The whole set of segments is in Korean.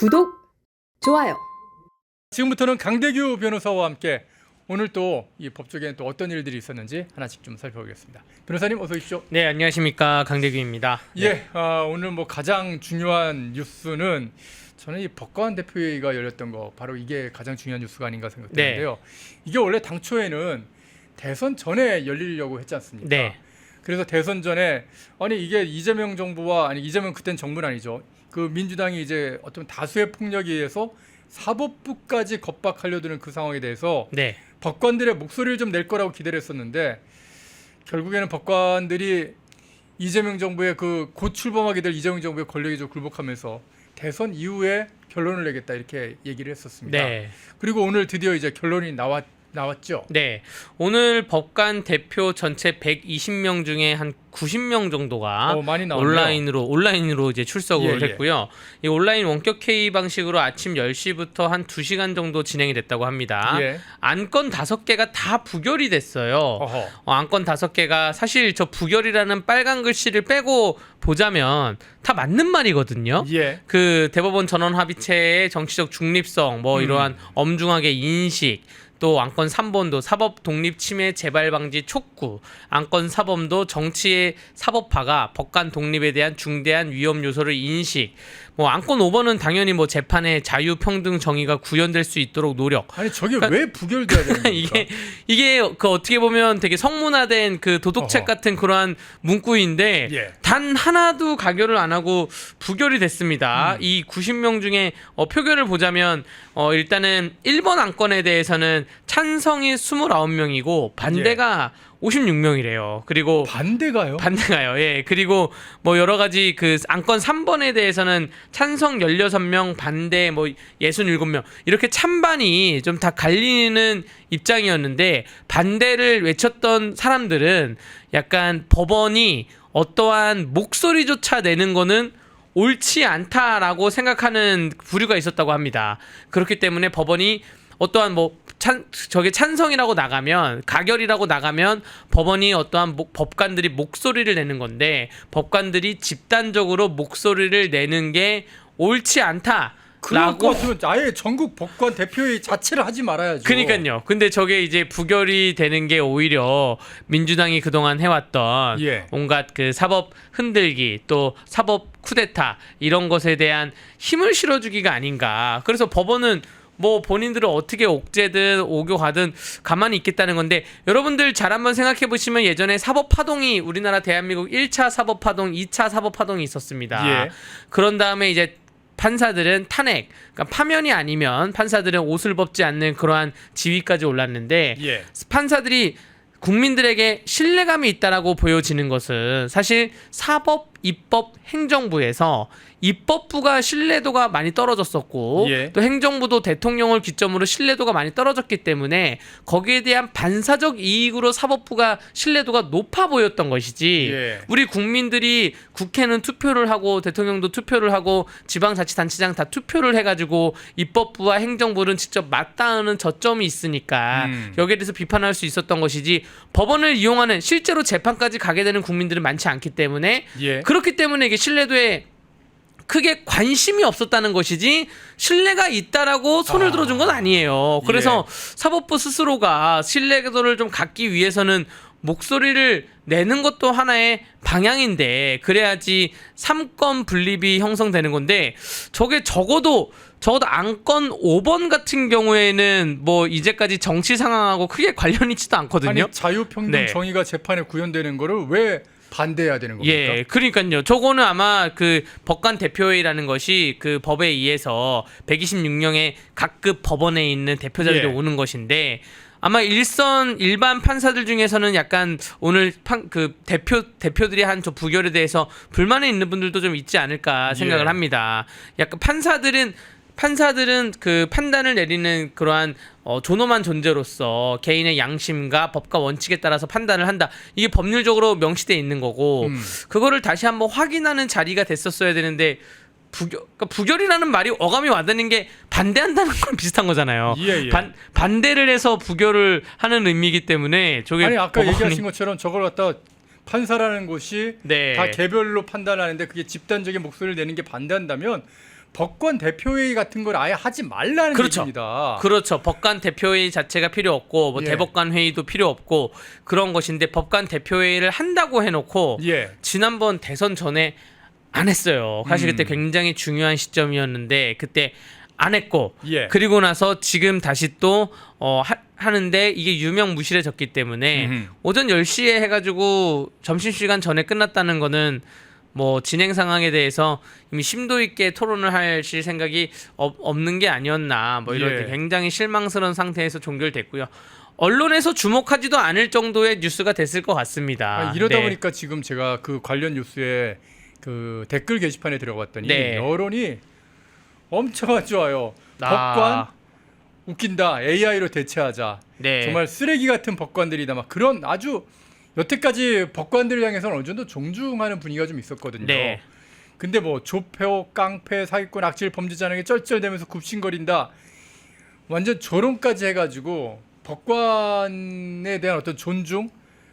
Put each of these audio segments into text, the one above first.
구독, 좋아요. 지금부터는 강대규 변호사와 함께 오늘 또 이 법조계는 또 어떤 일들이 있었는지 하나씩 좀 살펴보겠습니다. 변호사님 어서 오십시오. 네, 안녕하십니까, 강대규입니다. 예, 오늘 뭐 가장 중요한 뉴스는 저는 이 법관 대표회의가 열렸던 거 바로 이게 가장 중요한 뉴스가 아닌가 생각되는데요. 이게 원래 당초에는 대선 전에 열리려고 했지 않습니까? 네. 그래서 대선 전에 아니 이게 이재명 정부와 아니 이재명 그땐 정부는 아니죠. 그 민주당이 이제 어떤 다수의 폭력에 의해서 사법부까지 겁박하려드는 그 상황에 대해서 네. 법관들의 목소리를 좀 낼 거라고 기대를 했었는데 결국에는 법관들이 이재명 정부의 그 곧 출범하게 될 이재명 정부의 권력에 좀 굴복하면서 대선 이후에 결론을 내겠다 이렇게 얘기를 했었습니다. 네. 그리고 오늘 드디어 이제 결론이 나왔죠. 네. 오늘 법관 대표 전체 120명 중에 한 90명 정도가 많이 나왔네요. 온라인으로 이제 출석을 예. 했고요. 이 온라인 원격 회의 방식으로 아침 10시부터 한 2시간 정도 진행이 됐다고 합니다. 예. 안건 5개가 다 부결이 됐어요. 안건 5개가 사실 저 부결이라는 빨간 글씨를 빼고 보자면 다 맞는 말이거든요. 예. 그 대법원 전원 합의체의 정치적 중립성, 뭐 이러한 엄중하게 인식, 또 안건 3번도 사법 독립 침해 재발 방지 촉구, 안건 4번도 정치의 사법화가 법관 독립에 대한 중대한 위험 요소를 인식, 뭐 안건 5번은 당연히 뭐 재판의 자유 평등 정의가 구현될 수 있도록 노력. 아니 저게 왜 부결돼야 되는 겁니까? 이게 그 어떻게 보면 되게 성문화된 그 도덕책 같은 그러한 문구인데 예. 단 하나도 가결을 안 하고 부결이 됐습니다. 이 90명 중에 표결을 보자면 일단은 1번 안건에 대해서는 찬성이 29명이고 반대가 56명이래요. 그리고 반대가요? 예. 그리고 뭐 여러 가지 그 안건 3번에 대해서는 찬성 16명, 반대 뭐 67명. 이렇게 찬반이 좀 다 갈리는 입장이었는데 반대를 외쳤던 사람들은 약간 법원이 어떠한 목소리조차 내는 거는 옳지 않다라고 생각하는 부류가 있었다고 합니다. 그렇기 때문에 법원이 어떠한 뭐 저게 찬성이라고 나가면 가결이라고 나가면 법원이 어떠한 법관들이 목소리를 내는 건데 법관들이 집단적으로 목소리를 내는 게 옳지 않다. 그럴 것 같으면 아예 전국 법관 대표회의 자체를 하지 말아야죠. 그러니까요. 근데 저게 이제 부결이 되는 게 오히려 민주당이 그동안 해왔던 온갖 그 사법 흔들기 또 사법 쿠데타 이런 것에 대한 힘을 실어주기가 아닌가. 그래서 법원은 뭐 본인들을 어떻게 옥죄든 오교하든 가만히 있겠다는 건데 여러분들 잘 한번 생각해 보시면 예전에 사법파동이 우리나라 대한민국 1차 사법파동, 2차 사법파동이 있었습니다. 그런 다음에 이제 판사들은 탄핵, 그러니까 파면이 아니면 판사들은 옷을 벗지 않는 그러한 지위까지 올랐는데 판사들이 국민들에게 신뢰감이 있다라고 보여지는 것은 사실 사법, 입법, 행정부에서 입법부가 신뢰도가 많이 떨어졌었고 또 행정부도 대통령을 기점으로 신뢰도가 많이 떨어졌기 때문에 거기에 대한 반사적 이익으로 사법부가 신뢰도가 높아 보였던 것이지 우리 국민들이 국회는 투표를 하고 대통령도 투표를 하고 지방자치단체장 다 투표를 해가지고 입법부와 행정부는 직접 맞닿는 저점이 있으니까 여기에 대해서 비판할 수 있었던 것이지 법원을 이용하는 실제로 재판까지 가게 되는 국민들은 많지 않기 때문에 그렇기 때문에 이게 신뢰도에 크게 관심이 없었다는 것이지 신뢰가 있다라고 손을 들어준 건 아니에요. 그래서 사법부 스스로가 신뢰도를 좀 갖기 위해서는 목소리를 내는 것도 하나의 방향인데 그래야지 3건 분립이 형성되는 건데 저게 적어도 안건 5번 같은 경우에는 뭐 이제까지 정치 상황하고 크게 관련이 있지도 않거든요. 아니 자유평등 정의가 재판에 구현되는 거를 왜 반대해야 되는 겁니까? 그러니까요. 저거는 아마 그 법관 대표회의라는 것이 그 법에 의해서 126명의 각급 법원에 있는 대표자들이 오는 것인데 아마 일반 판사들 중에서는 약간 오늘 그 대표들이 한 저 부결에 대해서 불만이 있는 분들도 좀 있지 않을까 생각을 합니다. 약간 판사들은 그 판단을 내리는 그러한 존엄한 존재로서 개인의 양심과 법과 원칙에 따라서 판단을 한다. 이게 법률적으로 명시되어 있는 거고 그거를 다시 한번 확인하는 자리가 됐었어야 되는데 그러니까 부결이라는 말이 어감이 와닿는 게 반대한다는 건 비슷한 거잖아요. 반대를 해서 부결을 하는 의미이기 때문에 저게 아니 아까 얘기하신 것처럼 저걸 갖다 판사라는 곳이 다 개별로 판단하는데 그게 집단적인 목소리를 내는 게 반대한다면 법관 대표회의 같은 걸 아예 하지 말라는 그렇죠. 얘기입니다. 그렇죠. 법관 대표회의 자체가 필요 없고 뭐 예. 대법관 회의도 필요 없고 그런 것인데 법관 대표회의를 한다고 해놓고 예. 지난번 대선 전에 안 했어요. 사실 그때 굉장히 중요한 시점이었는데 그때 안 했고 예. 그리고 나서 지금 다시 또 하는데 이게 유명무실해졌기 때문에 오전 10시에 해가지고 점심시간 전에 끝났다는 거는 뭐 진행 상황에 대해서 이미 심도 있게 토론을 하실 생각이 없는 게 아니었나 뭐 이럴 때 예. 굉장히 실망스러운 상태에서 종결됐고요. 언론에서 주목하지도 않을 정도의 뉴스가 됐을 것 같습니다. 이러다 네. 보니까 지금 제가 그 관련 뉴스에 그 댓글 게시판에 들어갔더니 네. 여론이 엄청 안 좋아요. 법관 웃긴다. AI로 대체하자. 네. 정말 쓰레기 같은 법관들이다. 막 그런 아주 여태까지 법관들을 향해서는 어느 정도 존중하는 분위기가 좀 있었거든요. 네. 근데 뭐 조표, 깡패, 사기꾼, 악질 범죄자에게 쩔쩔대면서 굽신거린다. 완전 조롱까지 해가지고 법관에 대한 어떤 존중,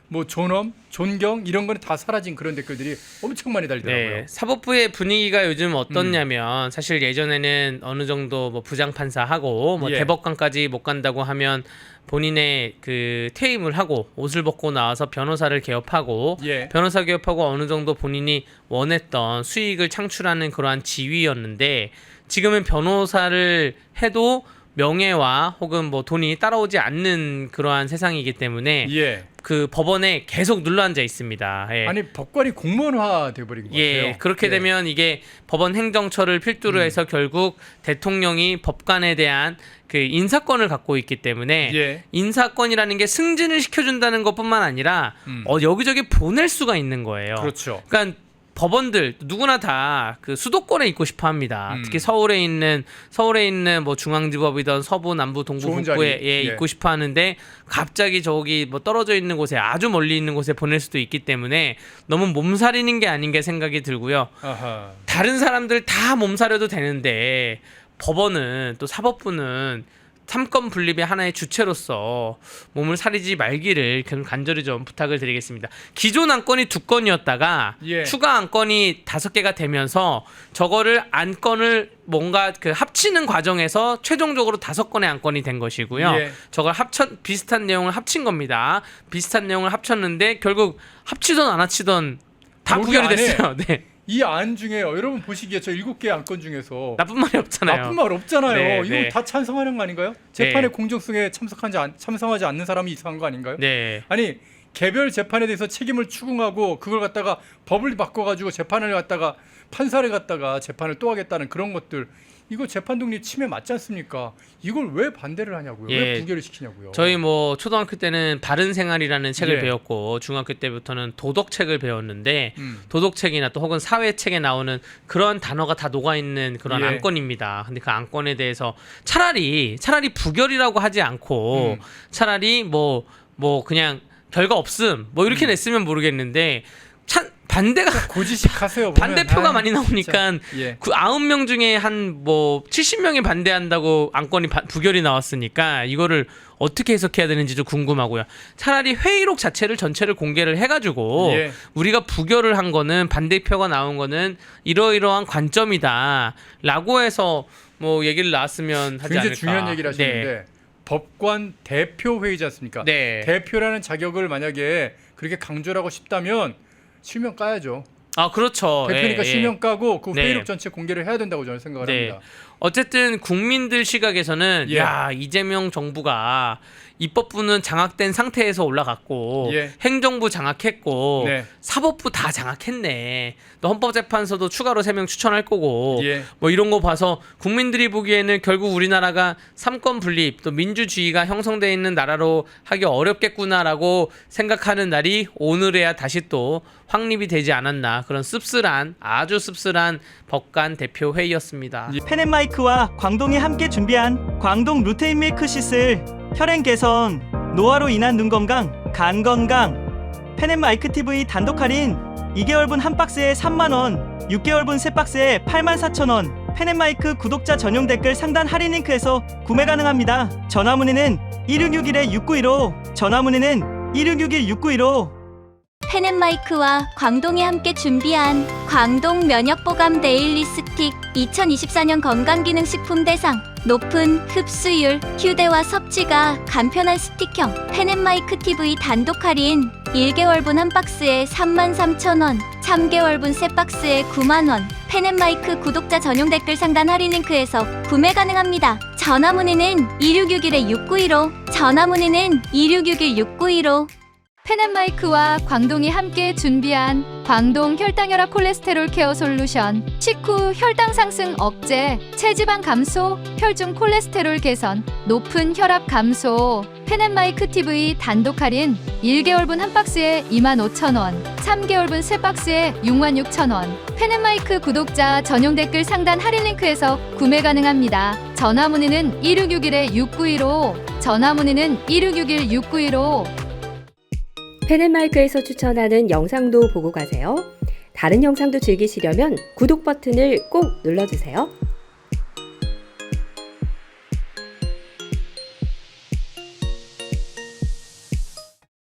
뭐 존엄, 존경 이런 거는 다 사라진 그런 댓글들이 엄청 많이 달리더라고요. 네, 사법부의 분위기가 요즘 어떻냐면 사실 예전에는 어느 정도 뭐 부장판사하고 뭐 예. 대법관까지 못 간다고 하면 본인의 그 퇴임을 하고 옷을 벗고 나와서 변호사를 개업하고 예. 변호사 개업하고 어느 정도 본인이 원했던 수익을 창출하는 그러한 지위였는데 지금은 변호사를 해도 명예와 혹은 뭐 돈이 따라오지 않는 그러한 세상이기 때문에 예. 그 법원에 계속 눌러앉아 있습니다. 예. 아니 법관이 공무원화 돼버린 것 예, 같아요. 그렇게 되면 이게 법원 행정처를 필두로 해서 결국 대통령이 법관에 대한 그 인사권을 갖고 있기 때문에 예. 인사권이라는 게 승진을 시켜준다는 것뿐만 아니라 여기저기 보낼 수가 있는 거예요. 그렇죠. 그러니까 법원들 누구나 다 그 수도권에 있고 싶어합니다. 특히 서울에 있는 뭐 중앙지법이든 서부, 남부, 동부, 좋은 북부에 자리. 예, 있고 싶어하는데 갑자기 저기 뭐 떨어져 있는 곳에 아주 멀리 있는 곳에 보낼 수도 있기 때문에 너무 몸살이는 게 아닌 게 생각이 들고요. 아하. 다른 사람들 다 몸살여도 되는데 법원은 또 사법부는 삼권 분립의 하나의 주체로서 몸을 사리지 말기를 간절히 좀 부탁을 드리겠습니다. 기존 안건이 2건이었다가 예. 추가 안건이 5개가 되면서 저거를 안건을 뭔가 그 합치는 과정에서 최종적으로 5건의 안건이 된 것이고요. 예. 저걸 비슷한 내용을 합친 겁니다. 비슷한 내용을 합쳤는데 결국 합치던 안 합치던 다 여기 부결이 안에 됐어요. 네. 이 안 중에 여러분 보시기에 저 7개 안건 중에서 나쁜 말이 없잖아요. 나쁜 말 없잖아요. 네, 이거 네. 다 찬성하는 거 아닌가요? 재판의 공정성에 참석하지 않는 사람이 이상한 거 아닌가요? 네. 아니 개별 재판에 대해서 책임을 추궁하고 그걸 갖다가 법을 바꿔가지고 재판을 갖다가 판사를 갖다가 재판을 또 하겠다는 그런 것들 이거 재판 독립 침해 맞지 않습니까? 이걸 왜 반대를 하냐고요? 예. 왜 부결을 시키냐고요? 저희 뭐 초등학교 때는 바른 생활이라는 책을 예. 배웠고 중학교 때부터는 도덕책을 배웠는데 도덕책이나 또 혹은 사회책에 나오는 그런 단어가 다 녹아 있는 그런 예. 안건입니다. 근데 그 안건에 대해서 차라리 부결이라고 하지 않고 차라리 뭐 그냥 별거 없음 뭐 이렇게 냈으면 모르겠는데 반대가 고지식 하세요. 반대표가 많이 나오니까 예. 그 9명 중에 한 뭐 70명이 반대한다고 안건이 부결이 나왔으니까 이거를 어떻게 해석해야 되는지 좀 궁금하고요. 차라리 회의록 자체를 전체를 공개를 해가지고 예. 우리가 부결을 한 거는 반대표가 나온 거는 이러이러한 관점이다라고 해서 뭐 얘기를 나왔으면 하지 않을까. 굉장히 중요한 얘기를 하시는데 네. 법관 대표 회의지 않습니까? 네. 대표라는 자격을 만약에 그렇게 강조하고 싶다면 실명 까야죠. 아 그렇죠. 대표니까 예, 예. 실명 까고 그 네. 회의록 전체 공개를 해야 된다고 저는 생각을 네. 합니다. 어쨌든 국민들 시각에서는 예. 야 이재명 정부가 입법부는 장악된 상태에서 올라갔고 예. 행정부 장악했고 네. 사법부 다 장악했네. 또 헌법재판소도 추가로 3명 추천할 거고 예. 뭐 이런 거 봐서 국민들이 보기에는 결국 우리나라가 삼권 분립 또 민주주의가 형성되어 있는 나라로 하기 어렵겠구나라고 생각하는 날이 오늘에야 다시 또 확립이 되지 않았나 그런 씁쓸한 아주 씁쓸한 법관 대표 회의였습니다. 펜앤마이크와 광동이 함께 준비한 광동 루테인 밀크시슬 혈행 개선, 노화로 인한 눈 건강, 간 건강 펜앤마이크 TV 단독 할인 2개월분 한 박스에 3만원 6개월분 세 박스에 84,000원 펜앤마이크 구독자 전용 댓글 상단 할인 링크에서 구매 가능합니다. 전화문의는 1661-6915 전화문의는 1661-6915 펜앤마이크와 광동이 함께 준비한 광동 면역보감 데일리 스틱 2024년 건강기능식품 대상 높은 흡수율, 휴대와 섭취가 간편한 스틱형 펜앤마이크 TV 단독 할인 1개월분 한 박스에 33,000원, 3개월분 세 박스에 9만원 펜앤마이크 구독자 전용 댓글 상단 할인 링크에서 구매 가능합니다. 전화 문의는 2661-6915 전화 문의는 2661-6915 펜앤마이크와 광동이 함께 준비한 광동 혈당혈압 콜레스테롤 케어 솔루션 식후 혈당 상승 억제, 체지방 감소, 혈중 콜레스테롤 개선, 높은 혈압 감소 펜앤마이크 TV 단독 할인 1개월분 한 박스에 25,000원, 3개월분 세 박스에 66,000원 펜앤마이크 구독자 전용 댓글 상단 할인 링크에서 구매 가능합니다. 전화 문의는 1661-6915 전화 문의는 1661-6915 펜앤마이크에서 추천하는 영상도 보고 가세요. 다른 영상도 즐기시려면 구독 버튼을 꼭 눌러주세요.